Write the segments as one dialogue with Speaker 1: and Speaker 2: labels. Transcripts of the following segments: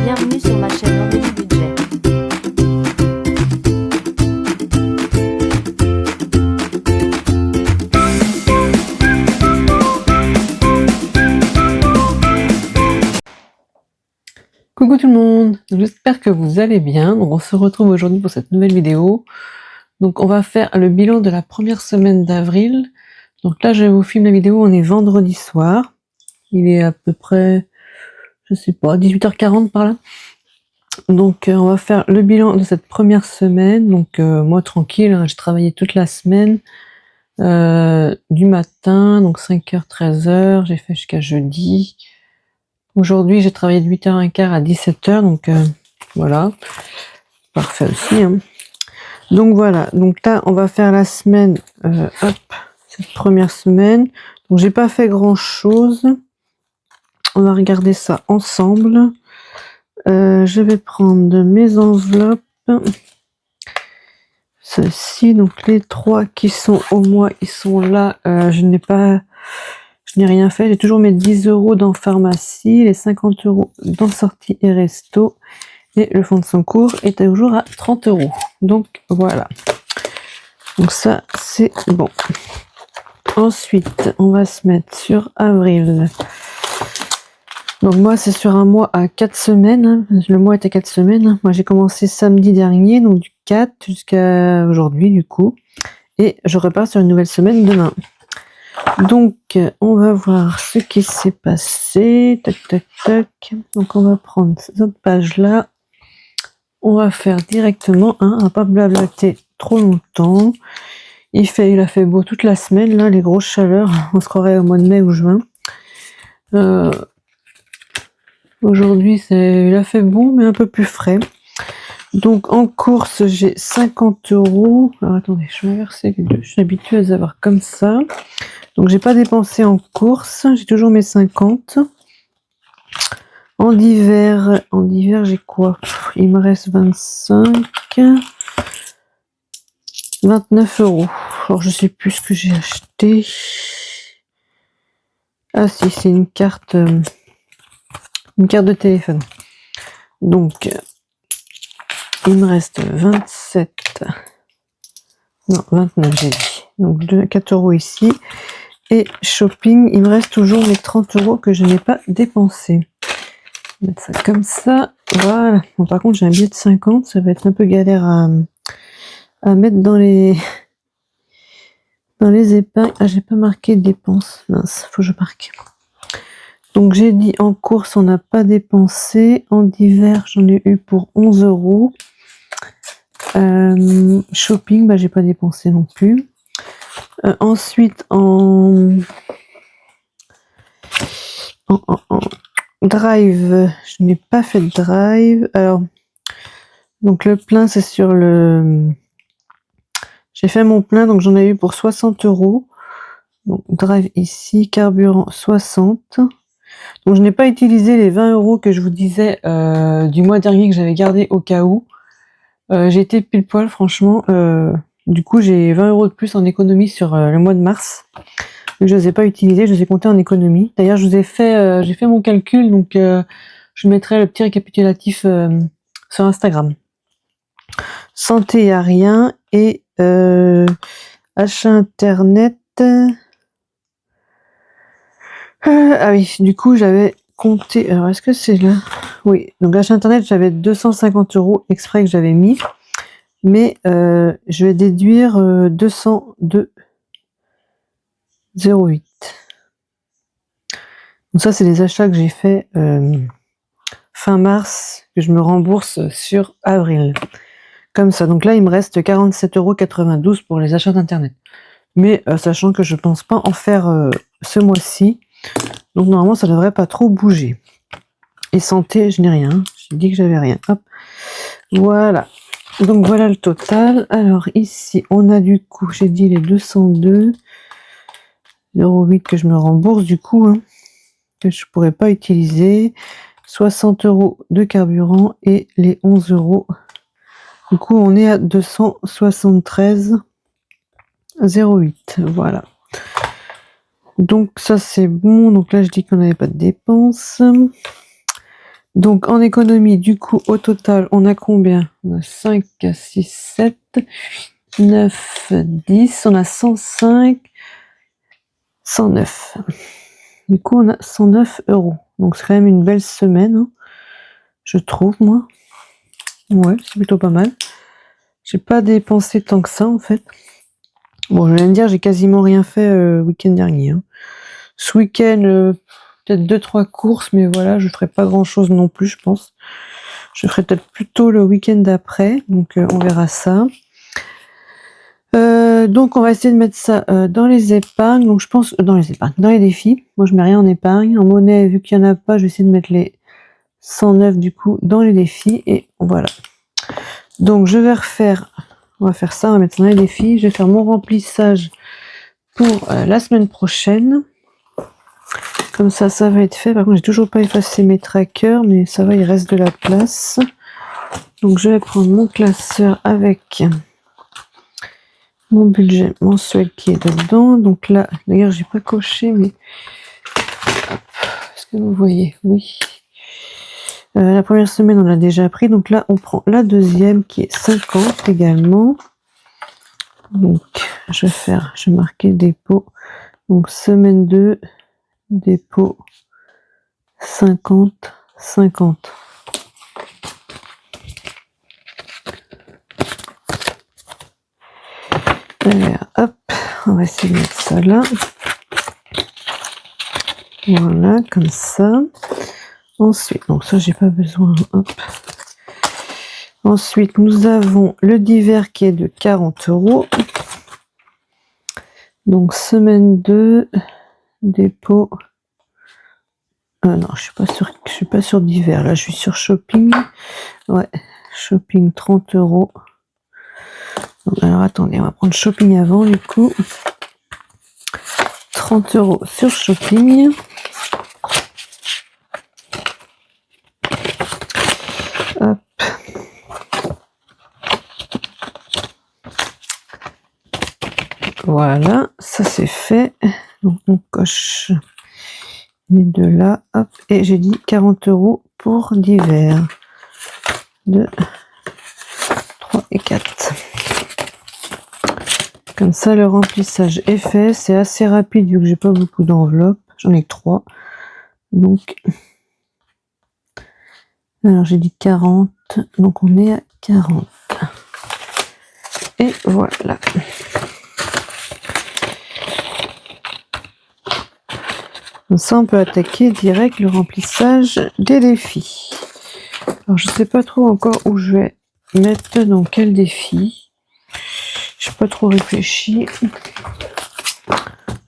Speaker 1: Bienvenue sur ma chaîne Aurélie Budget.
Speaker 2: Coucou tout le monde, j'espère que vous allez bien. Donc on se retrouve aujourd'hui pour cette nouvelle vidéo. Donc on va faire le bilan de la première semaine d'avril. Donc là je vous filme la vidéo, on est vendredi soir. Il est à peu près, je sais pas, 18h40 par là. Donc on va faire le bilan de cette première semaine. Donc moi tranquille, hein, j'ai travaillé toute la semaine. Du matin, donc 5h, 13h, j'ai fait jusqu'à jeudi. Aujourd'hui, j'ai travaillé de 8h15 à 17h, donc voilà, parfait aussi. Hein. Donc voilà, donc là, on va faire la semaine, cette première semaine. Donc j'ai pas fait grand-chose. On va regarder ça ensemble. Je vais prendre mes enveloppes. Ceci, donc les 3 qui sont au mois, ils sont là. Je n'ai rien fait. J'ai toujours mes 10 € dans pharmacie, les 50 € dans sortie et resto. Et le fonds de secours est toujours à 30 €. Donc voilà. Donc ça, c'est bon. Ensuite, on va se mettre sur avril. Donc moi, c'est sur un mois à 4 semaines. Hein. Le mois est à 4 semaines. Moi, j'ai commencé samedi dernier, donc du 4 jusqu'à aujourd'hui, du coup. Et je repars sur une nouvelle semaine demain. Donc, on va voir ce qui s'est passé. Tac, tac, tac. Donc, on va prendre cette page-là. On va faire directement, hein, on va pas blablater trop longtemps. Il a fait beau toute la semaine, là, les grosses chaleurs. On se croirait au mois de mai ou juin. Aujourd'hui, il a fait beau, mais un peu plus frais. Donc, en course, j'ai 50 €. Alors, attendez, je vais inverser les deux. Je suis habituée à les avoir comme ça. Donc, j'ai pas dépensé en course. J'ai toujours mes 50. En divers, j'ai quoi? Il me reste 25. 29 €. Alors, je sais plus ce que j'ai acheté. Ah, si, c'est une carte de téléphone. Donc, il me reste 27. Non, 29, j'ai dit. Donc, 4 € ici. Et shopping, il me reste toujours mes 30 € que je n'ai pas dépensés. Je vais mettre ça comme ça. Voilà. Bon, par contre, j'ai un billet de 50. Ça va être un peu galère à mettre dans les épingles. Ah, j'ai pas marqué dépenses. Mince, faut que je marque. Donc, j'ai dit en course, on n'a pas dépensé. En divers, j'en ai eu pour 11 €. Shopping, bah, j'ai pas dépensé non plus. Ensuite, en drive, je n'ai pas fait de drive. Alors, donc le plein, c'est sur le... J'ai fait mon plein, donc j'en ai eu pour 60 €. Donc, drive ici, carburant 60. Donc, je n'ai pas utilisé les 20 € que je vous disais du mois dernier que j'avais gardé au cas où. J'ai été pile poil, franchement. Du coup, j'ai 20 € de plus en économie sur le mois de mars. Je ne les ai pas utilisés, je les ai comptés en économie. D'ailleurs, j'ai fait mon calcul, donc je mettrai le petit récapitulatif sur Instagram. Santé, il n'y a rien. Et achat internet. Ah oui, du coup, j'avais compté. Alors, est-ce que c'est là? Oui, donc achat internet, j'avais 250 € exprès que j'avais mis. Mais je vais déduire 202,08. Donc ça, c'est les achats que j'ai fait fin mars, que je me rembourse sur avril. Comme ça. Donc là, il me reste 47,92 € pour les achats d'internet. Mais sachant que je pense pas en faire ce mois-ci. Donc normalement, ça devrait pas trop bouger. Et santé, je n'ai rien. J'ai dit que j'avais rien. Hop. Voilà. Donc voilà le total. Alors ici, on a du coup, j'ai dit les 202,08 que je me rembourse du coup, hein, que je pourrais pas utiliser. 60 € de carburant et les 11 €. Du coup, on est à 273,08. Voilà. Donc ça c'est bon. Donc là, je dis qu'on n'avait pas de dépenses. Donc en économie, du coup, au total, on a combien? On a 5, 6, 7, 9, 10, on a 105, 109. Du coup, on a 109 €. Donc c'est quand même une belle semaine, hein, je trouve, moi. Ouais, c'est plutôt pas mal. J'ai pas dépensé tant que ça, en fait. Bon, je viens de dire, j'ai quasiment rien fait le week-end dernier. Hein. Ce week-end, peut-être 2-3 courses, mais voilà, je ferai pas grand-chose non plus, je pense. Je ferai peut-être plutôt le week-end d'après, donc on verra ça. Donc on va essayer de mettre ça dans les épargnes. Donc je pense dans les défis. Moi je mets rien en épargne. En monnaie, vu qu'il n'y en a pas, je vais essayer de mettre les 109 du coup dans les défis. Et voilà. Donc je vais refaire, on va faire ça, on va mettre ça dans les défis. Je vais faire mon remplissage pour la semaine prochaine. Comme ça va être fait. Par contre, j'ai toujours pas effacé mes trackers, mais ça va, il reste de la place. Donc je vais prendre mon classeur avec mon budget mensuel qui est dedans. Donc là, d'ailleurs, j'ai pas coché, mais est-ce que vous voyez? Oui. La première semaine, on l'a déjà pris. Donc là, on prend la deuxième qui est 50 également. Donc, je vais marquer dépôt. Donc, semaine 2, dépôt 50, 50. Allez, hop, on va essayer de mettre ça là. Voilà, comme ça. Ensuite, donc ça, j'ai pas besoin. Hop. Ensuite, nous avons le divers qui est de 40 €. Donc, semaine 2, dépôt. Non, je suis pas sur divers. Là, je suis sur shopping. Ouais, shopping 30 €. Alors, attendez, on va prendre shopping avant, du coup. 30 € sur shopping. Hop. Voilà, ça c'est fait. Donc on coche les deux là, hop, et j'ai dit 40 € pour divers. 2, 3 et 4. Comme ça, le remplissage est fait. C'est assez rapide vu que j'ai pas beaucoup d'enveloppes. J'en ai que 3. Donc, alors j'ai dit 40. Donc on est à 40. Et voilà. Comme ça, on peut attaquer direct le remplissage des défis. Alors, je sais pas trop encore où je vais mettre dans quel défi. Je n'ai pas trop réfléchi. De toute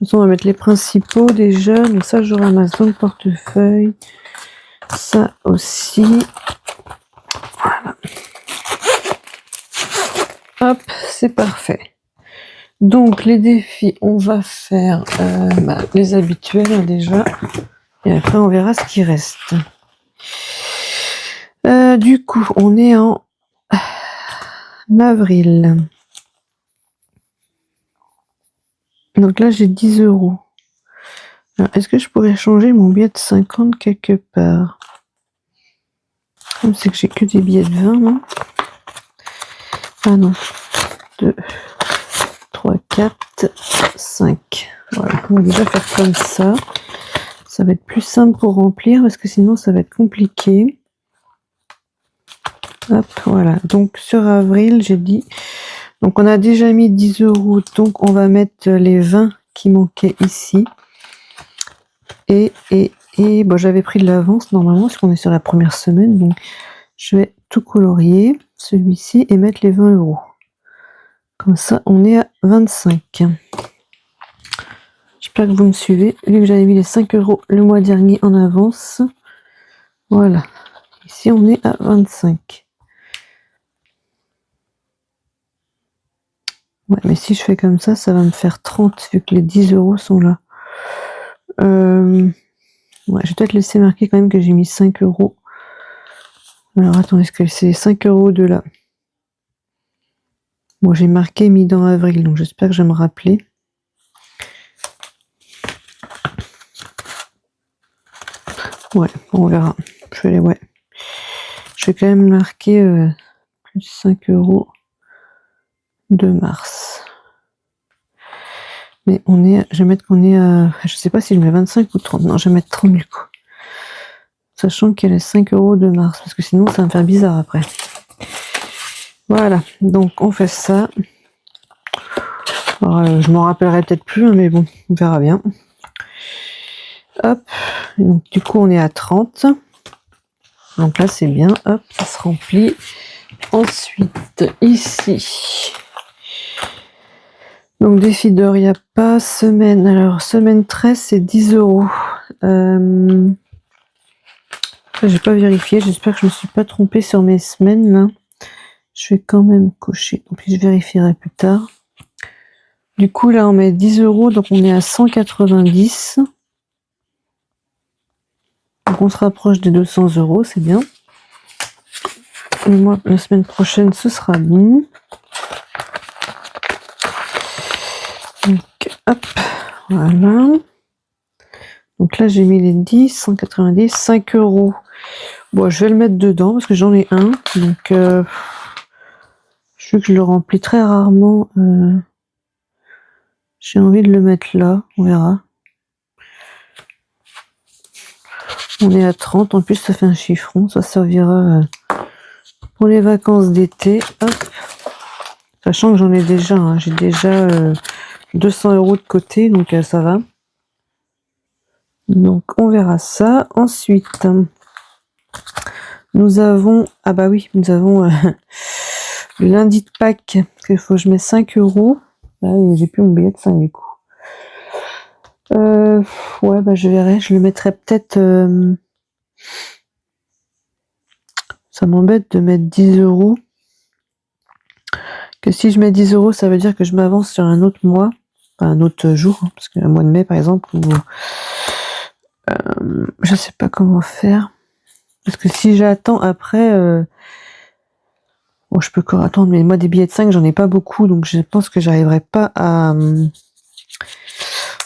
Speaker 2: façon, on va mettre les principaux déjà. Donc ça, je ramasse dans le portefeuille. Ça aussi. Voilà. Hop, c'est parfait. Donc les défis, on va faire les habituels hein, déjà. Et après, on verra ce qui reste. Du coup, on est en avril. Donc là, j'ai 10 €. Alors, est-ce que je pourrais changer mon billet de 50 quelque part? Comme c'est que j'ai que des billets de 20, non? Ah non. 2, 3, 4, 5. Voilà, on va déjà faire comme ça. Ça va être plus simple pour remplir parce que sinon ça va être compliqué. Hop, voilà. Donc sur avril, j'ai dit... Donc on a déjà mis 10 €, donc on va mettre les 20 qui manquaient ici. Et bon, j'avais pris de l'avance normalement parce qu'on est sur la première semaine, donc je vais tout colorier, celui-ci, et mettre les 20 €. Comme ça, on est à 25. J'espère que vous me suivez, vu que j'avais mis les 5 € le mois dernier en avance. Voilà. Ici, on est à 25. Ouais, mais si je fais comme ça va me faire 30, vu que les 10 € sont là. Ouais, je vais peut-être laisser marquer quand même que j'ai mis 5 €. Alors, attends, est-ce que c'est 5 € de là? Bon, j'ai marqué mis dans avril, donc j'espère que je vais me rappeler. Ouais, on verra. Je vais les... Ouais. je vais quand même marquer plus 5 € de mars. Mais je vais mettre qu'on est à, je sais pas si je mets 25 ou 30. Non, je vais mettre 30 du coup. Sachant qu'il y a les 5 € de mars, parce que sinon ça va me faire bizarre après. Voilà, donc on fait ça. Alors, je m'en rappellerai peut-être plus, mais bon, on verra bien. Hop, donc du coup on est à 30. Donc là c'est bien, hop, ça se remplit. Ensuite, ici. Donc défi d'or, il n'y a pas semaine. Alors semaine 13, c'est 10 €. J'ai pas vérifié, j'espère que je me suis pas trompée sur mes semaines là. Je vais quand même cocher, donc je vérifierai plus tard. Du coup là on met 10 €, donc on est à 190. Donc on se rapproche des 200 €, c'est bien. Et moi la semaine prochaine ce sera bon. Donc hop, voilà. Donc là j'ai mis les 10, 190, 5 €. Bon, je vais le mettre dedans parce que j'en ai un. Donc, je sais que je le remplis très rarement. J'ai envie de le mettre là. On verra. On est à 30. En plus, ça fait un chiffron. Ça servira pour les vacances d'été. Hop. Sachant que j'en ai déjà. Hein. J'ai déjà 200 € de côté. Donc, ça va. Donc, on verra ça. Ensuite, nous avons... Ah bah oui, nous avons... le lundi de Pâques, parce qu'il faut que je mette 5 €. Ah, j'ai plus mon billet de 5 du coup. Ouais, bah je verrai. Je le mettrai peut-être... Ça m'embête de mettre 10 €. Que si je mets 10 €, ça veut dire que je m'avance sur un autre mois. Enfin, un autre jour. Hein, parce que le mois de mai, par exemple, où, je sais pas comment faire. Parce que si j'attends après... Bon, je peux encore attendre, mais moi des billets de 5, j'en ai pas beaucoup, donc je pense que j'arriverai pas à...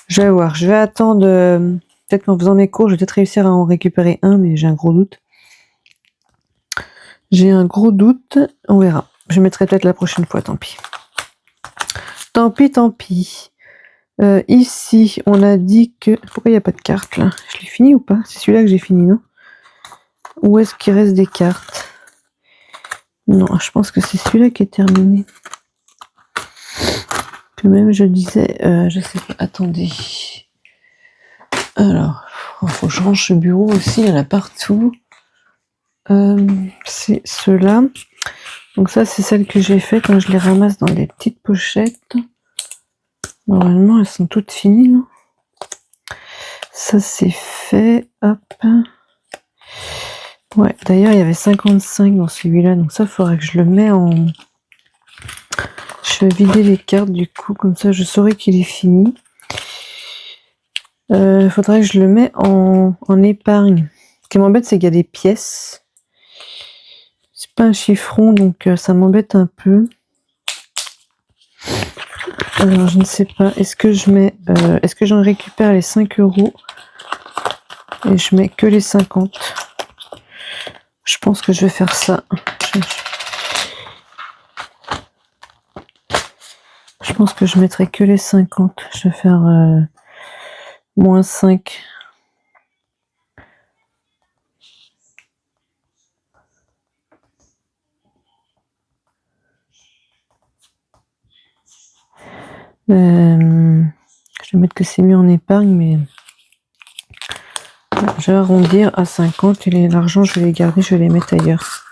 Speaker 2: Je vais voir, je vais attendre... Peut-être qu'en faisant mes cours, je vais peut-être réussir à en récupérer un, mais j'ai un gros doute. J'ai un gros doute, on verra. Je mettrai peut-être la prochaine fois, tant pis. Tant pis, tant pis. Ici, on a dit que... Pourquoi il n'y a pas de carte, là? Je l'ai fini ou pas? C'est celui-là que j'ai fini, non? Où est-ce qu'il reste des cartes? Non, je pense que c'est celui-là qui est terminé. Que même je disais, je sais pas, attendez. Alors, il faut que je range ce bureau aussi, il y en a partout. C'est ceux-là. Donc ça, c'est celles que j'ai faites quand je les ramasse dans des petites pochettes. Normalement, elles sont toutes finies, non? Ça, c'est fait. Hop. Ouais, d'ailleurs, il y avait 55 dans celui-là, donc ça, il faudrait que je le mette en... Je vais vider les cartes, du coup, comme ça, je saurai qu'il est fini. Il faudrait que je le mette en épargne. Ce qui m'embête, c'est qu'il y a des pièces. C'est pas un chiffron, donc ça m'embête un peu. Alors, je ne sais pas. Est-ce que je mets... est-ce que j'en récupère les 5 € et je mets que les 50? Je pense que je vais faire ça. Je pense que je mettrai que les 50. Je vais faire moins 5. Je vais mettre que c'est mieux en épargne, mais je vais arrondir à 50 et l'argent je vais les garder, je vais les mettre ailleurs.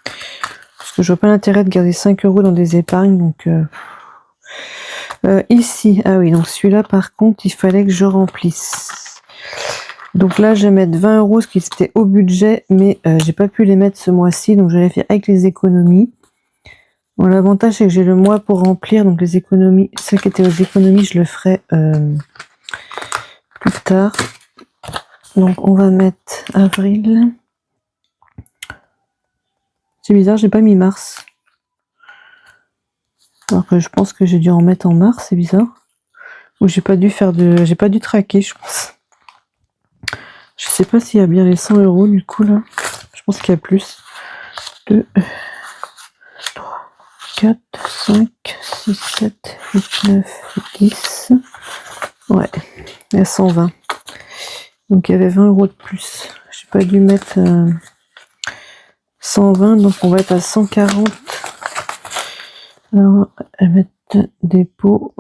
Speaker 2: Parce que je vois pas l'intérêt de garder 5 € dans des épargnes, donc ici, ah oui, donc celui-là par contre, il fallait que je remplisse. Donc là, je vais mettre 20 €, ce qui était au budget, mais j'ai pas pu les mettre ce mois-ci, donc je vais faire avec les économies. Bon, l'avantage, c'est que j'ai le mois pour remplir, donc les économies, celles qui étaient aux économies, je le ferai plus tard. Donc on va mettre avril. C'est bizarre, j'ai pas mis mars. Alors que je pense que j'ai dû en mettre en mars, c'est bizarre. Ou j'ai pas dû faire de... J'ai pas dû traquer, je pense. Je sais pas s'il y a bien les 100 € du coup là. Je pense qu'il y a plus. 2, 3, 4, 5, 6, 7, 8, 9, 10. Ouais, il y a 120. Donc il y avait 20 € de plus. J'ai pas dû mettre 120, donc on va être à 140. Alors, je vais mettre dépôt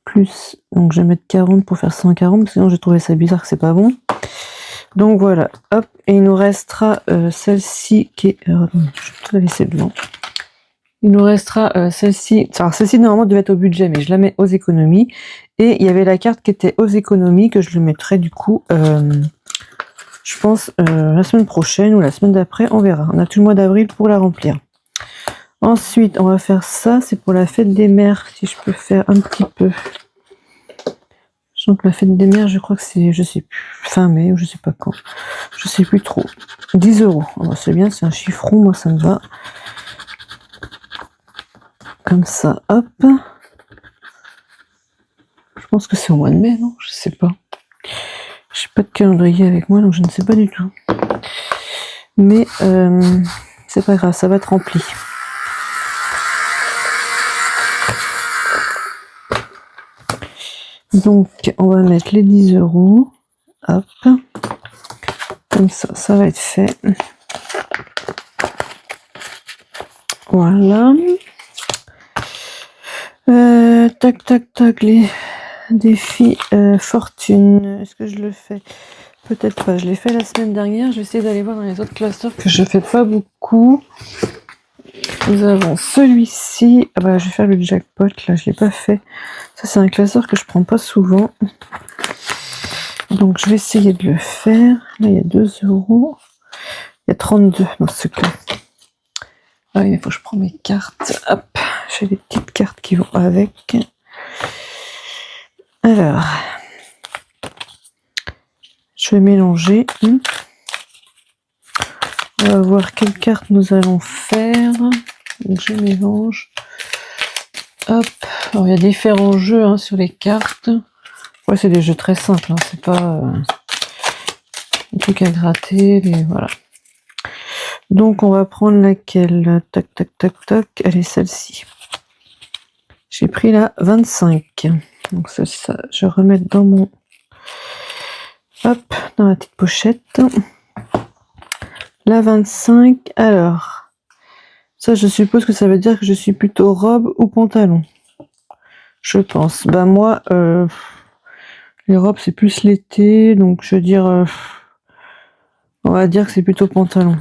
Speaker 2: plus. Donc je vais mettre 40 pour faire 140, parce que sinon j'ai trouvé ça bizarre que c'est pas bon. Donc voilà, hop, et il nous restera celle-ci qui est. Je vais tout la laisser devant. Il nous restera celle-ci. Alors celle-ci normalement devait être au budget, mais je la mets aux économies. Et il y avait la carte qui était aux économies, que je le mettrai du coup, je pense, la semaine prochaine ou la semaine d'après, on verra. On a tout le mois d'avril pour la remplir. Ensuite, on va faire ça, c'est pour la fête des mères, si je peux faire un petit peu. Donc la fête des mères, je crois que c'est, je sais plus, fin mai ou je sais pas quand. Je sais plus trop. 10 €. Oh, c'est bien, c'est un chiffre rond, moi ça me va. Comme ça, hop. Je pense que c'est au mois de mai, non? Je sais pas. J'ai pas de calendrier avec moi, donc je ne sais pas du tout. Mais c'est pas grave, ça va être rempli. Donc on va mettre les 10 €. Hop. Comme ça, ça va être fait. Voilà. Tac, tac, tac, les défis fortune. Est-ce que je le fais? Peut-être pas. Je l'ai fait la semaine dernière. Je vais essayer d'aller voir dans les autres classeurs que je fais pas beaucoup. Nous avons celui-ci. Ah bah, je vais faire le jackpot. Là, je l'ai pas fait. Ça, c'est un classeur que je prends pas souvent. Donc, je vais essayer de le faire. Là, il y a 2 €. Il y a 32 dans ce cas. Ah oui, il faut que je prends mes cartes. Hop, j'ai des petites cartes qui vont avec. Alors, je vais mélanger. On va voir quelle carte nous allons faire. Donc, je mélange. Hop. Alors, il y a différents jeux hein, sur les cartes. Ouais, c'est des jeux très simples. Hein. C'est pas des trucs à gratter. Voilà. Donc, on va prendre laquelle? Tac, tac, tac, tac. Allez, celle-ci. J'ai pris la 25. Donc, ça, je vais remettre dans mon... Hop, dans la petite pochette. La 25. Alors, ça, je suppose que ça veut dire que je suis plutôt robe ou pantalon. Je pense. Ben, moi, les robes, c'est plus l'été. Donc, je veux dire... on va dire que c'est plutôt pantalon.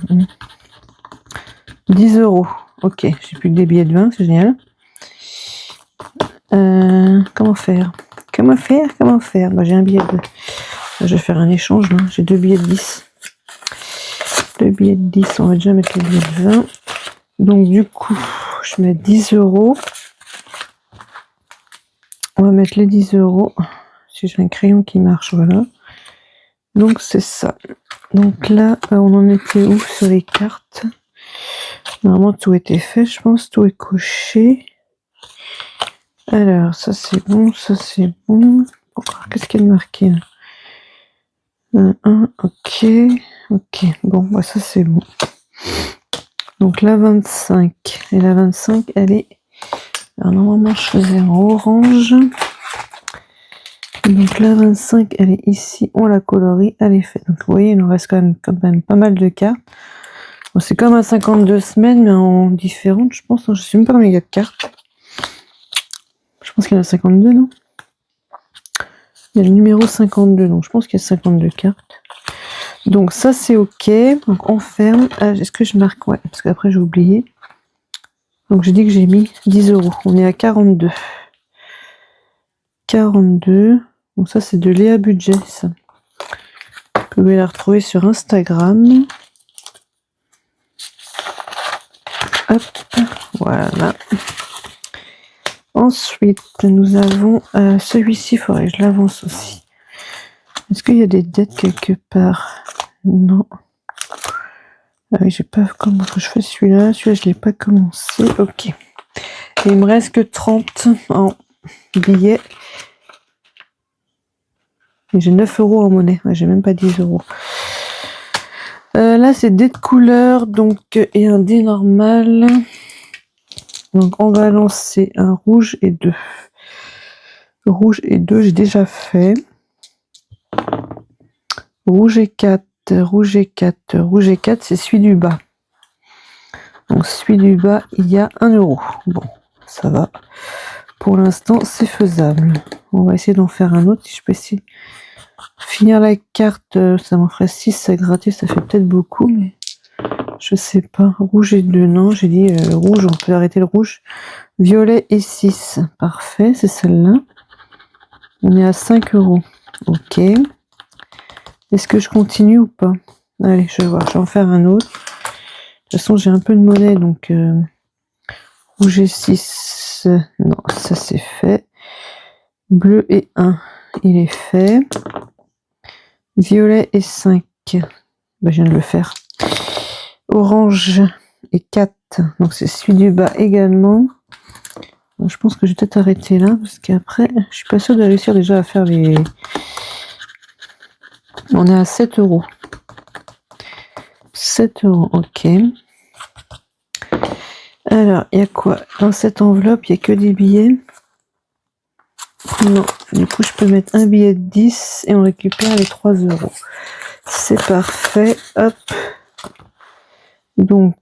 Speaker 2: 10 €. Ok, j'ai plus que des billets de 20, c'est génial. Comment faire? Comment faire? Bah, j'ai un billet de... Je vais faire un échange, là. J'ai 2 billets de 10. 2 billets de 10, on va déjà mettre les billets de 20. Donc, du coup, je mets 10 €. On va mettre les 10 €. Si j'ai un crayon qui marche, voilà. Donc, c'est ça. Donc là, on en était où sur les cartes? Normalement, tout était fait, je pense. Tout est coché. Alors, ça, c'est bon. Ça, c'est bon. Qu'est-ce qu'il y a de marqué là? 1, ok. Ok. Bon, bah, ça, c'est bon. Donc, la 25. Et la 25, elle est... Alors, normalement, je faisais en orange. Donc, la 25, elle est ici. On la colorie. Elle est faite. Donc, vous voyez, il nous reste quand même pas mal de cartes. Bon, c'est comme à 52 semaines, mais en différentes, je pense. Je sais même pas combien il y a de cartes. Je pense qu'il y en a 52, non? Il y a le numéro 52, donc je pense qu'il y a 52 cartes. Donc ça, c'est OK. Donc on ferme. Est-ce que je marque? Ouais, parce qu'après, j'ai oublié. Donc j'ai dit que j'ai mis 10 €. On est à 42. 42. Donc ça, c'est de Léa Budget, ça. Vous pouvez la retrouver sur Instagram. Hop, voilà. Ensuite, nous avons celui-ci, il faudrait que je l'avance aussi. Est-ce qu'il y a des dettes quelque part? Non. Ah oui, j'ai pas comment que je fais celui-là. Celui-là, je l'ai pas commencé. Ok. Et il me reste que 30 en billets. Et j'ai 9 € en monnaie. Ouais, j'ai même pas 10 €. Là, c'est dés de couleur, donc, et un dé normal. Donc, on va lancer un rouge et 2. Rouge et 2, j'ai déjà fait. Rouge et 4, rouge et 4, rouge et 4, c'est celui du bas. Donc, celui du bas, il y a 1 euro. Bon, ça va. Pour l'instant, c'est faisable. On va essayer d'en faire un autre. Si je peux essayer de finir la carte, ça m'en ferait 6 à gratter. Ça fait peut-être beaucoup, mais je sais pas. Rouge et 2, non. J'ai dit rouge, on peut arrêter le rouge. Violet et 6. Parfait, c'est celle-là. On est à 5 euros. Ok. Est-ce que je continue ou pas? Allez, je vais voir. Je vais en faire un autre. De toute façon, j'ai un peu de monnaie, donc rouge et 6. Non, ça c'est fait. Bleu et 1, il est fait. Violet et 5. Ben, je viens de le faire. Orange et 4. Donc c'est celui du bas également. Donc, je pense que je vais peut-être arrêter là, parce qu'après, je suis pas sûre de réussir déjà à faire les... On est à 7 euros. 7 euros, ok. Alors, il y a quoi? Dans cette enveloppe, il n'y a que des billets. Non, du coup, je peux mettre un billet de 10 et on récupère les 3 euros. C'est parfait. Hop. Donc,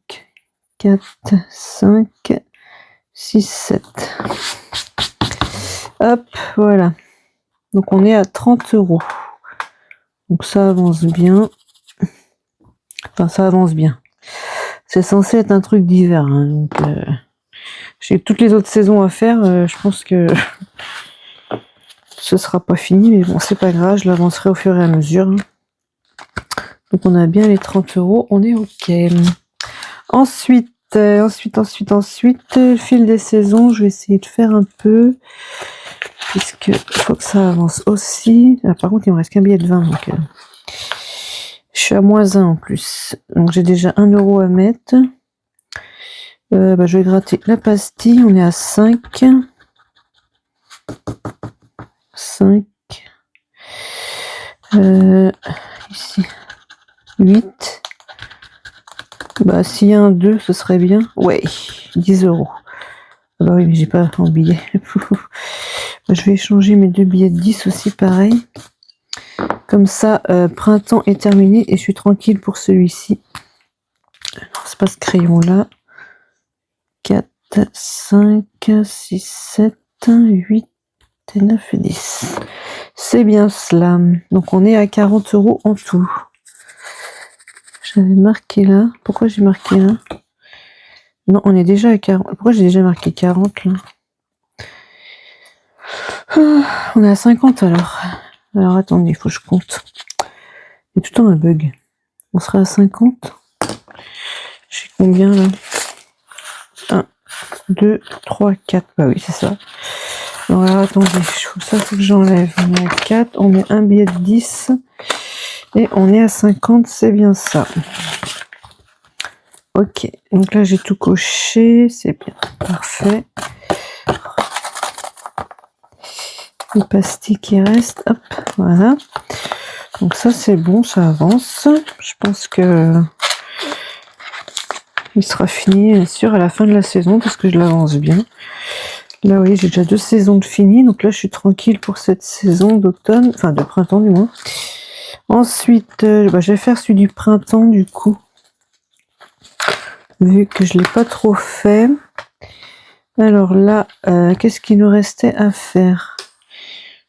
Speaker 2: 4, 5, 6, 7. Hop, voilà. Donc, on est à 30 euros. Donc, ça avance bien. Enfin, ça avance bien. C'est censé être un truc d'hiver. Hein, donc, j'ai toutes les autres saisons à faire. Je pense que ce sera pas fini, mais bon, c'est pas grave. Je l'avancerai au fur et à mesure. Hein. Donc, on a bien les 30 euros. On est OK. Ensuite, le fil des saisons, je vais essayer de faire un peu. Puisque il faut que ça avance aussi. Ah, par contre, il me reste qu'un billet de 20. Donc, je suis à -1 en plus. Donc, j'ai déjà 1 euro à mettre. Je vais gratter la pastille. On est à 5. 5. Ici. 8. Bah, s'il y a un 2, ce serait bien. Ouais, 10 euros. Ah bah oui, mais j'ai pas en billet. Je vais échanger mes 2 billets de 10 aussi, pareil. Comme ça, printemps est terminé et je suis tranquille pour celui-ci. Non, c'est pas ce crayon-là. 4, 5, 6, 7, 8, et 9 et 10. C'est bien cela. Donc, on est à 40 euros en tout. J'avais marqué là. Pourquoi j'ai marqué là? Non, on est déjà à 40. Pourquoi j'ai déjà marqué 40 là? On est à 50 alors. Alors attendez, il faut que je compte. Il y a tout le temps un bug. On sera à 50. J'ai combien là? 1, 2, 3, 4. Bah oui, c'est ça. Alors attendez, ça faut que j'enlève. On est à 4, on met un billet de 10. Et on est à 50, c'est bien ça. Ok, donc là j'ai tout coché, c'est bien, parfait. Les pastilles qui restent, hop, voilà. Donc ça c'est bon, ça avance. Je pense que il sera fini, bien sûr, à la fin de la saison, parce que je l'avance bien. Là, oui, j'ai déjà 2 saisons de fini, donc là je suis tranquille pour cette saison d'automne, enfin de printemps du moins. Ensuite, je vais faire celui du printemps du coup. Vu que je ne l'ai pas trop fait. Alors là, qu'est-ce qu'il nous restait à faire?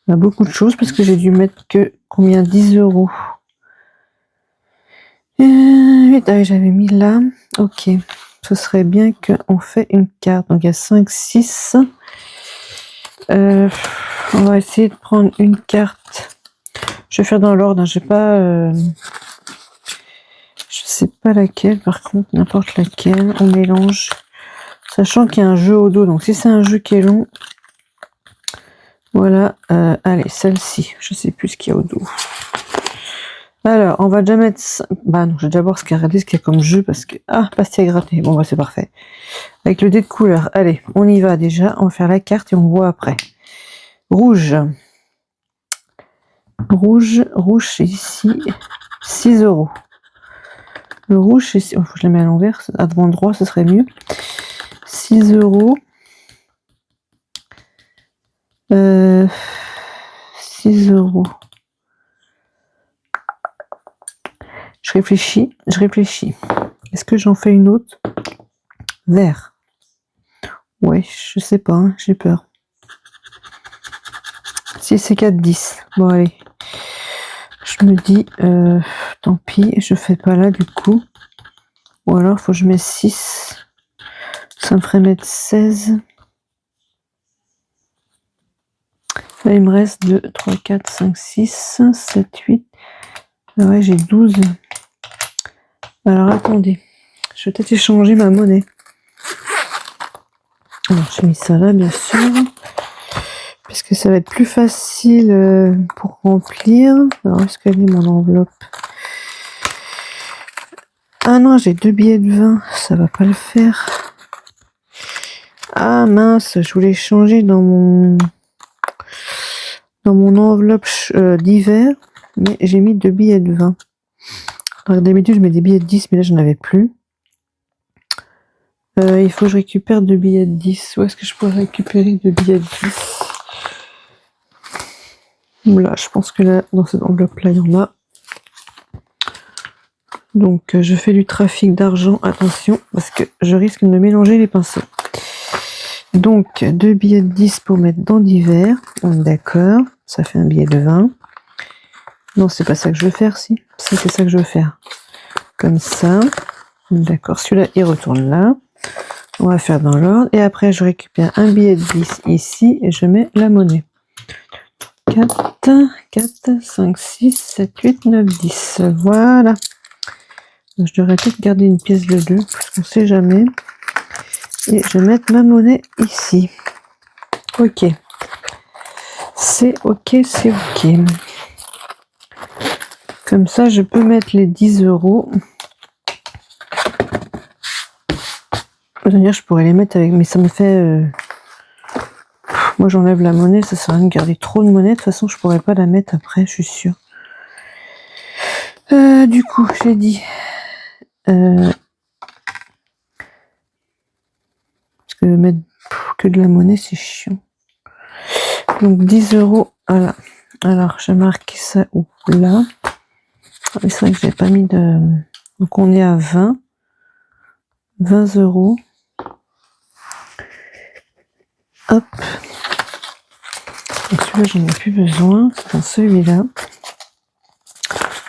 Speaker 2: Beaucoup de choses parce que j'ai dû mettre que combien? 10 euros. J'avais mis là. Ok. Ce serait bien qu'on fait une carte. Donc il y a 5, 6. On va essayer de prendre une carte. Je vais faire dans l'ordre. Hein. J'ai pas. Je sais pas laquelle, par contre, n'importe laquelle, on mélange. Sachant qu'il y a un jeu au dos, donc si c'est un jeu qui est long, voilà, allez, celle-ci, je sais plus ce qu'il y a au dos. Alors, on va déjà mettre, bah non, je vais déjà voir ce qu'il y a comme jeu, parce que, ah, pastille à gratter, bon bah c'est parfait. Avec le dé de couleur, allez, on y va déjà, on va faire la carte et on voit après. Rouge. Rouge, c'est ici, 6 euros. Le rouge, c'est... Oh, faut que je la mets à l'envers. À droit, ce serait mieux. 6 euros. 6 euros. Je réfléchis. Est-ce que j'en fais une autre? Vert. Ouais, je sais pas, hein, j'ai peur. Si c'est 4, 10. Bon, allez. Je me dis, tant pis, je fais pas là du coup. Ou alors, faut que je mette 6. Ça me ferait mettre 16. Là, il me reste 2, 3, 4, 5, 6, 7, 8. Ah ouais, j'ai 12. Alors, attendez. Je vais peut-être échanger ma monnaie. Alors, j'ai mis ça là, bien sûr. Parce que ça va être plus facile pour remplir. Alors, est-ce qu'elle est mon enveloppe? Ah non, j'ai 2 billets de 20. Ça va pas le faire. Ah mince, je voulais changer dans mon enveloppe d'hiver. Mais j'ai mis 2 billets de 20. Alors, d'habitude, je mets des billets de 10, mais là, je n'en avais plus. Il faut que je récupère 2 billets de 10. Où est-ce que je pourrais récupérer 2 billets de 10? Là, je pense que là, dans cette enveloppe-là, il y en a. Donc, je fais du trafic d'argent. Attention, parce que je risque de me mélanger les pinceaux. Donc, 2 billets de 10 pour mettre dans d'hiver. D'accord, ça fait un billet de 20. Non, c'est pas ça que je veux faire, si. C'est ça que je veux faire. Comme ça. D'accord, celui-là, il retourne là. On va faire dans l'ordre. Et après, je récupère un billet de 10 ici et je mets la monnaie. 4, 5, 6, 7, 8, 9, 10. Voilà. Je devrais peut-être garder une pièce de 2, parce qu'on ne sait jamais. Et je vais mettre ma monnaie ici. Ok. C'est ok, c'est ok. Comme ça, je peux mettre les 10 euros. D'ailleurs, je pourrais les mettre avec... Mais ça me fait... Moi, j'enlève la monnaie. Ça sert à rien de garder trop de monnaie. De toute façon, je pourrais pas la mettre après, je suis sûre. Du coup, j'ai dit... Parce que mettre que de la monnaie, c'est chiant. Donc 10 euros, voilà. Alors, j'ai marqué ça où? Là. C'est vrai que j'ai pas mis de... Donc, on est à 20. 20 euros. Hop. Donc, celui-là, j'en ai plus besoin. C'est dans celui-là.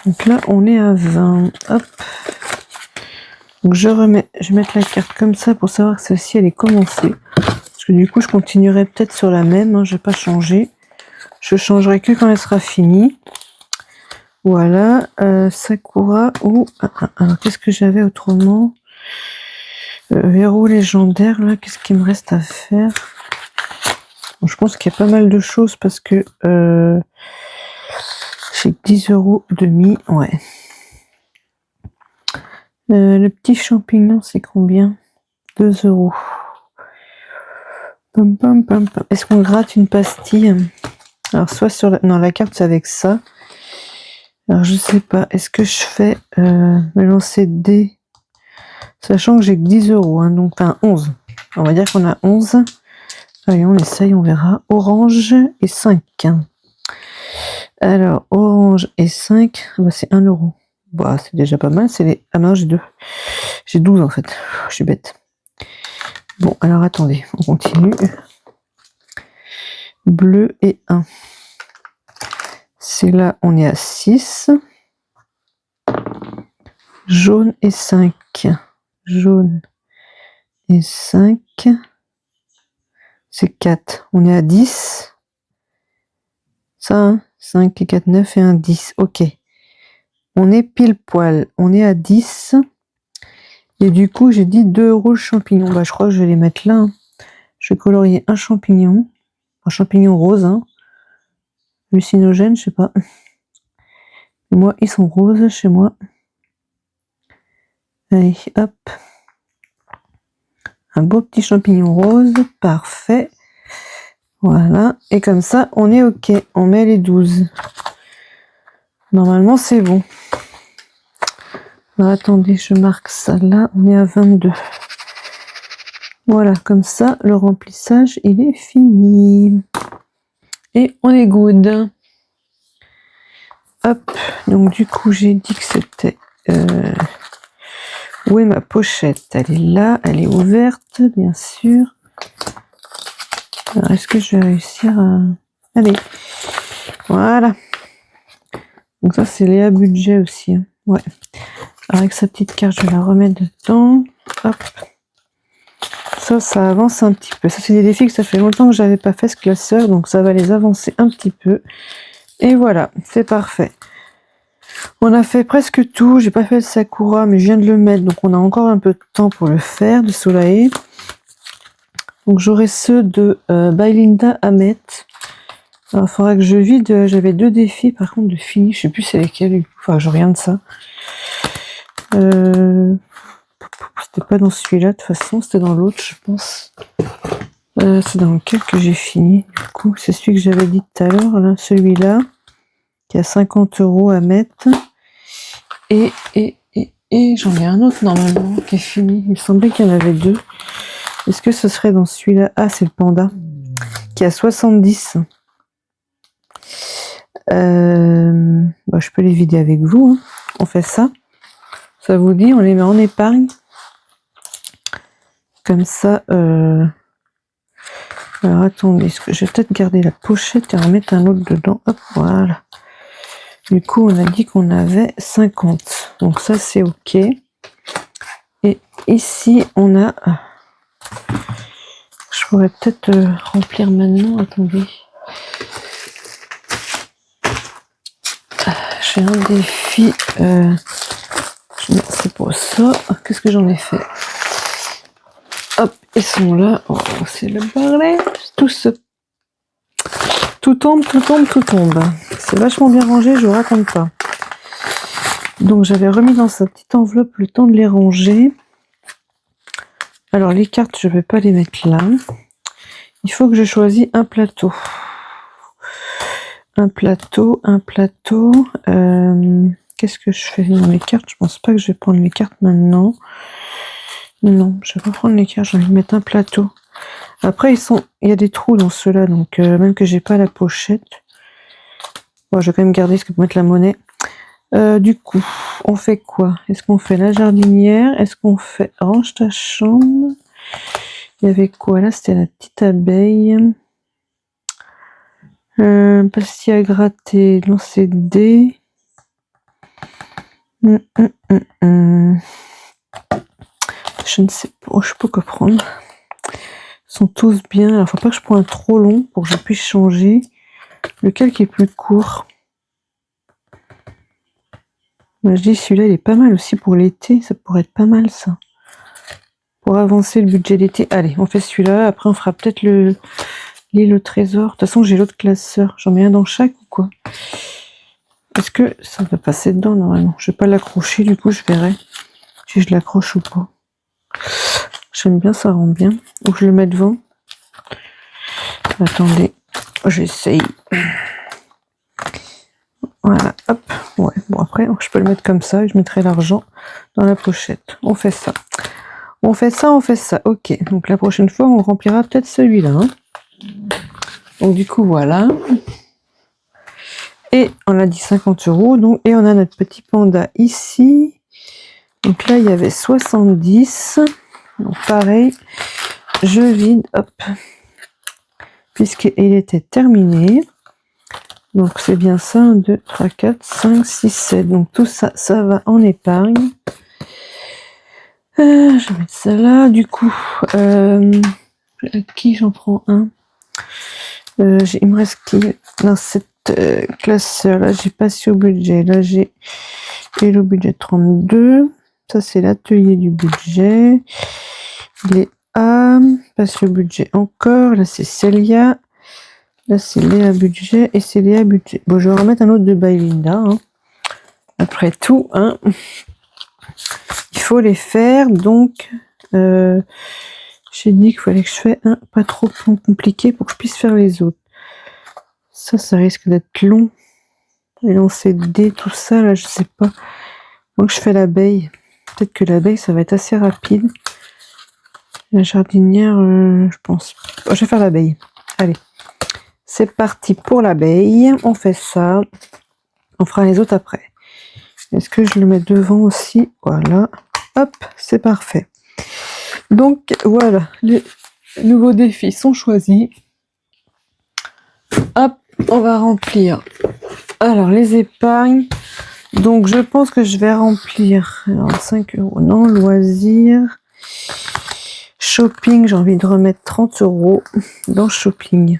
Speaker 2: Donc là, on est à 20. Hop. Donc, je vais mettre la carte comme ça pour savoir que celle-ci, elle est commencée. Parce que du coup, je continuerai peut-être sur la même. Hein, je vais pas changer. Je changerai que quand elle sera finie. Voilà. Sakura ou... alors, qu'est-ce que j'avais autrement? Verrou légendaire, là, qu'est-ce qu'il me reste à faire? Bon, je pense qu'il y a pas mal de choses parce que j'ai 10 euros demi, ouais. Le petit champignon, c'est combien? 2 euros. Pam, pam, pam, pam. Est-ce qu'on gratte une pastille? Alors, soit sur la... Non, la carte, c'est avec ça. Alors, je sais pas. Est-ce que je fais me lancer des... Sachant que j'ai que 10 euros, hein, donc enfin 11. On va dire qu'on a 11. Allez, on essaye, on verra. Orange et 5. Alors, orange et 5, bah, c'est 1 euro. Bah, c'est déjà pas mal. C'est les... Ah non, j'ai 2. J'ai 12 en fait. Je suis bête. Bon, alors attendez, on continue. Bleu et 1. C'est là, on est à 6. Jaune et 5. Jaune et 5. C'est 4. On est à 10. Ça, hein, 5 et 4, 9 et 1, 10. Ok. On est pile poil. On est à 10. Et du coup, j'ai dit 2 euros le champignon. Bah, je crois que je vais les mettre là. Hein. Je vais colorier un champignon. Un champignon rose. Hein. Hallucinogène, je sais pas. Moi, ils sont roses chez moi. Allez, hop. Un beau petit champignon rose. Parfait. Voilà. Et comme ça, on est OK. On met les 12. Normalement, c'est bon. Alors, attendez, je marque ça là, on est à 22. Voilà, comme ça, le remplissage, il est fini. Et on est good. Hop, donc du coup, j'ai dit que c'était... Où est ma pochette? Elle est là, elle est ouverte, bien sûr. Alors, est-ce que je vais réussir à... Allez, voilà. Donc ça, c'est Léa Budget aussi. Hein. Ouais. Alors, avec sa petite carte, je vais la remettre dedans. Hop. Ça avance un petit peu. Ça, c'est des défis que ça fait longtemps que j'avais pas fait ce classeur, donc ça va les avancer un petit peu. Et voilà, c'est parfait. On a fait presque tout. J'ai pas fait le Sakura, mais je viens de le mettre, donc on a encore un peu de temps pour le faire, de Soleil. Donc j'aurai ceux de By Linda Hamet. Alors, il faudra que je vide. J'avais 2 défis, par contre, de fini. Je sais plus c'est lesquels. Enfin, je regarde ça. C'était pas dans celui-là, de toute façon. C'était dans l'autre, je pense. C'est dans lequel que j'ai fini. Du coup, c'est celui que j'avais dit tout à l'heure. Là, celui-là, qui a 50 € à mettre. Et j'en ai un autre, normalement, qui est fini. Il me semblait qu'il y en avait 2. Est-ce que ce serait dans celui-là? Ah, c'est le panda. Qui a 70. Je peux les vider avec vous. Hein. On fait ça. Ça vous dit, on les met en épargne. Comme ça. Alors attendez, je vais peut-être garder la pochette et en mettre un autre dedans. Hop, voilà. Du coup, on a dit qu'on avait 50. Donc ça, c'est OK. Et ici, on a... Je pourrais peut-être remplir maintenant. Attendez. J'ai un défi. C'est pour ça. Qu'est-ce que j'en ai fait? Hop, ils sont là. Oh, c'est le bordel. Tout tombe. C'est vachement bien rangé, je vous raconte pas. Donc j'avais remis dans sa petite enveloppe le temps de les ranger. Alors les cartes, je vais pas les mettre là. Il faut que je choisisse un plateau. Qu'est-ce que je fais dans les cartes? Je pense pas que je vais prendre les cartes maintenant. Non, je vais pas prendre les cartes, j'ai envie de mettre un plateau. Après, il y a des trous dans ceux-là, donc même que j'ai pas la pochette. Bon, je vais quand même garder ce que pour mettre la monnaie. Du coup, on fait quoi? Est-ce qu'on fait la jardinière? Est-ce qu'on fait range ta chambre? Il y avait quoi là? C'était la petite abeille. Pastille à gratter, lancer de dés. Je ne sais pas, je peux que prendre. Ils sont tous bien. Alors, faut pas que je prenne un trop long pour que je puisse changer. Lequel qui est plus court? Je dis celui-là, il est pas mal aussi pour l'été. Ça pourrait être pas mal, ça. Pour avancer le budget d'été. Allez, on fait celui-là. Après, on fera peut-être l'île au trésor. De toute façon, j'ai l'autre classeur. J'en mets un dans chaque ou quoi? Est-ce que ça va passer dedans normalement? Je vais pas l'accrocher, du coup, je verrai si je l'accroche ou pas. J'aime bien, ça rend bien. Ou je le mets devant. Attendez, j'essaye. Voilà, hop. Ouais, bon après, je peux le mettre comme ça et je mettrai l'argent dans la pochette. On fait ça. On fait ça. Ok, donc la prochaine fois, on remplira peut-être celui-là. Hein. Donc du coup, voilà. Et on a dit 50 €. Donc, et on a notre petit panda ici. Donc là, il y avait 70. Donc pareil, je vide, hop. Puisqu'il était terminé. Donc c'est bien ça, 1, 2, 3, 4, 5, 6, 7. Donc tout ça, ça va en épargne. Je vais mettre ça là. Du coup, qui j'en prends un? Il me reste qui dans cette classeur là? J'ai passé au budget. Là j'ai le budget 32. Ça c'est l'atelier du budget. Les A, passé au budget encore. Là c'est Célia. Là c'est Léa budget et c'est Léa budget. Bon, je vais remettre un autre de By Linda. Hein. Après tout, hein. Il faut les faire. Donc, j'ai dit qu'il fallait que je fasse un pas trop compliqué pour que je puisse faire les autres. Ça risque d'être long. Et lancer des dés, tout ça, là, je sais pas. Donc je fais l'abeille. Peut-être que l'abeille, ça va être assez rapide. La jardinière, je pense. Oh, je vais faire l'abeille. Allez. C'est parti pour l'abeille. On fait ça. On fera les autres après. Est-ce que je le mets devant aussi? Voilà. Hop, c'est parfait. Donc voilà, les nouveaux défis sont choisis. Hop, on va remplir. Alors les épargnes. Donc je pense que je vais remplir. Alors 5 €. Non, loisirs. Shopping, j'ai envie de remettre 30 € dans shopping.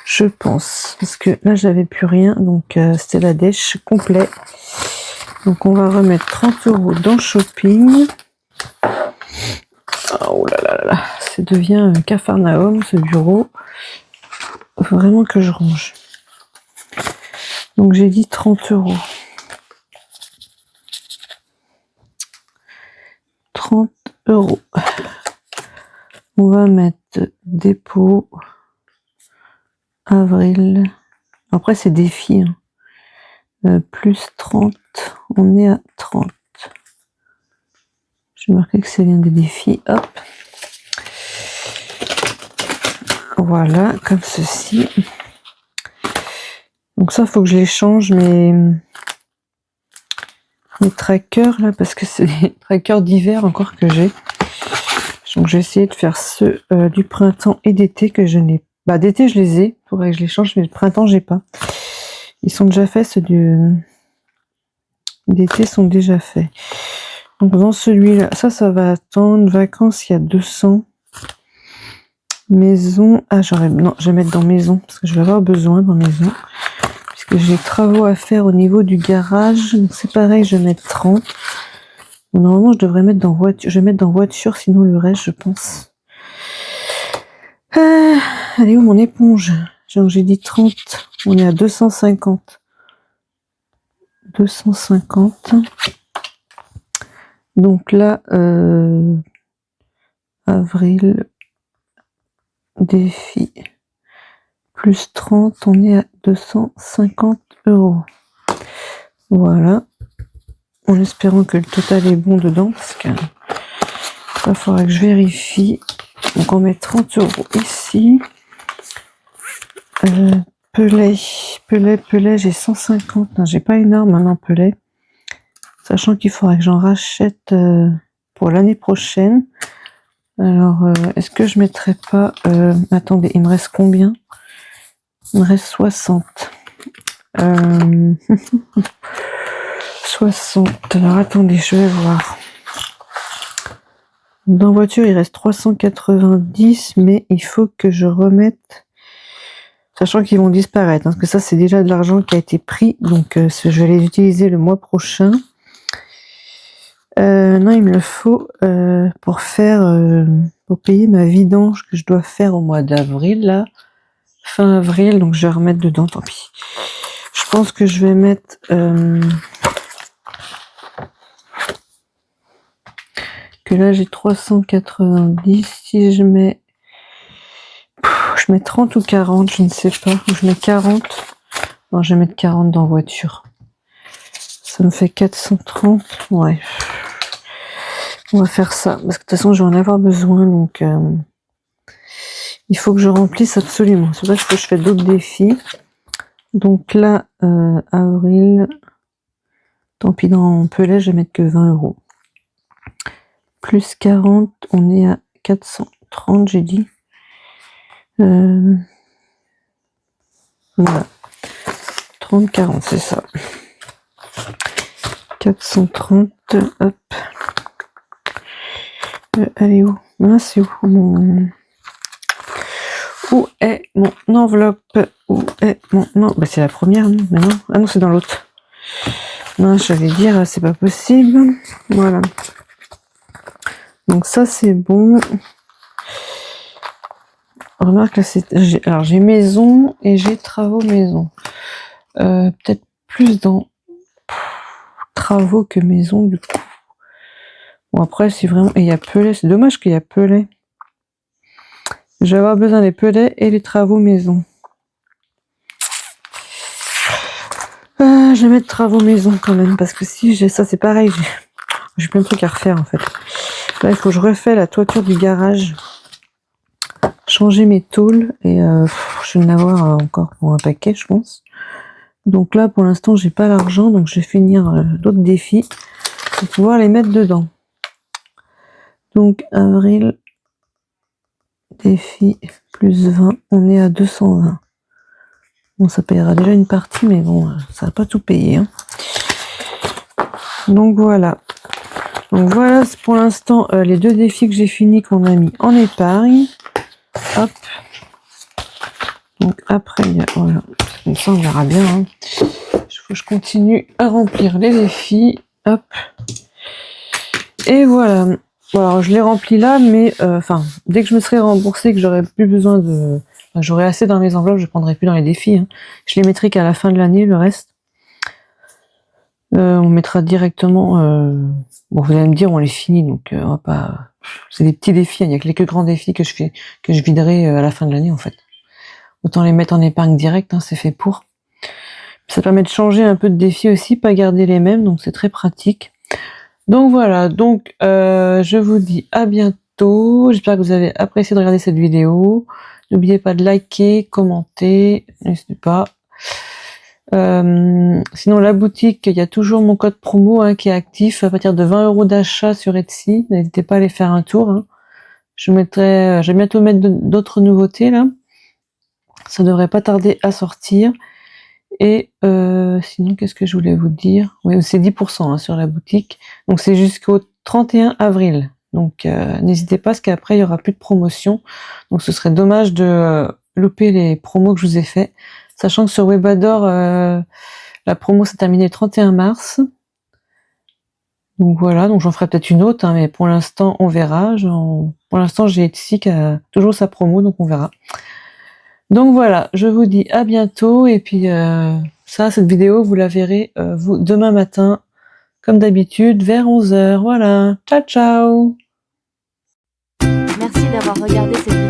Speaker 2: Je pense. Parce que là, j'avais plus rien. Donc c'était la dèche complet. Donc on va remettre 30 € dans shopping. Oh là là là, ça devient un capharnaüm ce bureau. Il faut vraiment que je range. Donc j'ai dit 30 €. 30 €. On va mettre dépôt. Avril. Après c'est défi. Hein. Plus 30. On est à 30. Je vais marquer que c'est l'un des défis. Hop. Voilà, comme ceci. Donc ça, il faut que je les change, mes trackers, là, parce que c'est des trackers d'hiver encore que j'ai. Donc je vais essayer de faire ceux du printemps et d'été que je n'ai pas. Bah, d'été, je les ai. Il faudrait que je les change, mais le printemps, j'ai pas. Ils sont déjà faits, ceux d'été sont déjà faits. Donc dans celui-là, ça va attendre. Vacances, il y a 200. Maison. Ah, non, je vais mettre dans maison, parce que je vais avoir besoin dans maison. Puisque j'ai travaux à faire au niveau du garage. Donc c'est pareil, je vais mettre 30. Normalement, je devrais mettre dans voiture. Je vais mettre dans voiture, sinon le reste, je pense. Elle est où mon éponge? J'ai dit 30. On est à 250. 250. Donc là, avril, défi, plus 30, on est à 250 €. Voilà. En espérant que le total est bon dedans, parce que il faudra que je vérifie. Donc on met 30 € ici. Pellet, j'ai 150. Non, j'ai pas énorme maintenant, pellet. Sachant qu'il faudra que j'en rachète pour l'année prochaine. Alors, est-ce que je mettrais pas... attendez, il me reste combien? Il me reste 60. 60. Alors, attendez, je vais voir. Dans voiture, il reste 390, mais il faut que je remette... Sachant qu'ils vont disparaître, hein, parce que ça, c'est déjà de l'argent qui a été pris. Donc, je vais les utiliser le mois prochain. Non, il me le faut pour faire... pour payer ma vidange que je dois faire au mois d'avril, là. Fin avril, donc je vais remettre dedans, tant pis. Je pense que je vais mettre... que là, j'ai 390. Si je mets... je mets 30 ou 40, je ne sais pas. Ou je mets 40. Non, je vais mettre 40 dans voiture. Ça me fait 430. Ouais. On va faire ça. Parce que de toute façon, je vais en avoir besoin. Donc, il faut que je remplisse absolument. C'est pour ça que je fais d'autres défis. Donc là, avril. Tant pis, dans Pellet, je vais mettre que 20 €. Plus 40, on est à 430, j'ai dit. Voilà. 30, 40, c'est ça. 430, hop. Elle est où? Ah, c'est où mon... Où est mon enveloppe? Où est mon... Non, bah c'est la première, non? Mais non. Ah non, c'est dans l'autre. Non, j'allais dire, c'est pas possible. Voilà. Donc ça, c'est bon. Remarque, là, alors j'ai maison et j'ai travaux maison. Peut-être plus dans travaux que maison, du coup. Bon, après, c'est vraiment... Et il y a Pellet. C'est dommage qu'il y a Pellet. Je vais avoir besoin des pellets et les travaux maison. Ah, je vais mettre travaux maison quand même, parce que si j'ai ça, c'est pareil, j'ai plein de trucs à refaire en fait. Là, il faut que je refais la toiture du garage, changer mes tôles, et je vais en avoir encore pour un paquet, je pense. Donc là, pour l'instant, j'ai pas l'argent, donc je vais finir d'autres défis pour pouvoir les mettre dedans. Donc, avril, défi, plus 20, on est à 220. Bon, ça payera déjà une partie, mais bon, ça va pas tout payer. Hein. Donc voilà. Donc voilà, pour l'instant, les deux défis que j'ai finis, qu'on a mis en épargne. Hop. Donc après, voilà. Comme ça, on verra bien. Hein. Il faut que je continue à remplir les défis. Hop. Et voilà. Bon, alors je les remplis là, mais dès que je me serai remboursée, que j'aurai plus besoin de... j'aurai assez dans mes enveloppes, je ne prendrai plus dans les défis. Hein. Je les mettrai qu'à la fin de l'année, le reste. On mettra directement... Bon, vous allez me dire, on les finit, donc on va pas... C'est des petits défis, hein. Il n'y a que les grands défis que je viderai à la fin de l'année, en fait. Autant les mettre en épargne directe, hein, c'est fait pour. Ça permet de changer un peu de défis aussi, pas garder les mêmes, donc c'est très pratique. Donc voilà, donc je vous dis à bientôt. J'espère que vous avez apprécié de regarder cette vidéo. N'oubliez pas de liker, commenter, n'hésitez pas. Sinon la boutique, il y a toujours mon code promo qui est actif à partir de 20 € d'achat sur Etsy. N'hésitez pas à aller faire un tour. Hein. Je vais bientôt mettre d'autres nouveautés là. Ça devrait pas tarder à sortir. Et sinon, qu'est-ce que je voulais vous dire? Oui, c'est 10% sur la boutique. Donc c'est jusqu'au 31 avril. Donc n'hésitez pas, parce qu'après il y aura plus de promotion. Donc ce serait dommage de louper les promos que je vous ai fait. Sachant que sur Webador, la promo s'est terminée le 31 mars. Donc voilà, donc j'en ferai peut-être une autre, hein, mais pour l'instant on verra. Pour l'instant j'ai Etsy qui a toujours sa promo, donc on verra. Donc voilà, je vous dis à bientôt, et puis cette vidéo, vous la verrez vous demain matin, comme d'habitude, vers 11 h. Voilà, ciao ciao!
Speaker 1: Merci d'avoir regardé cette vidéo.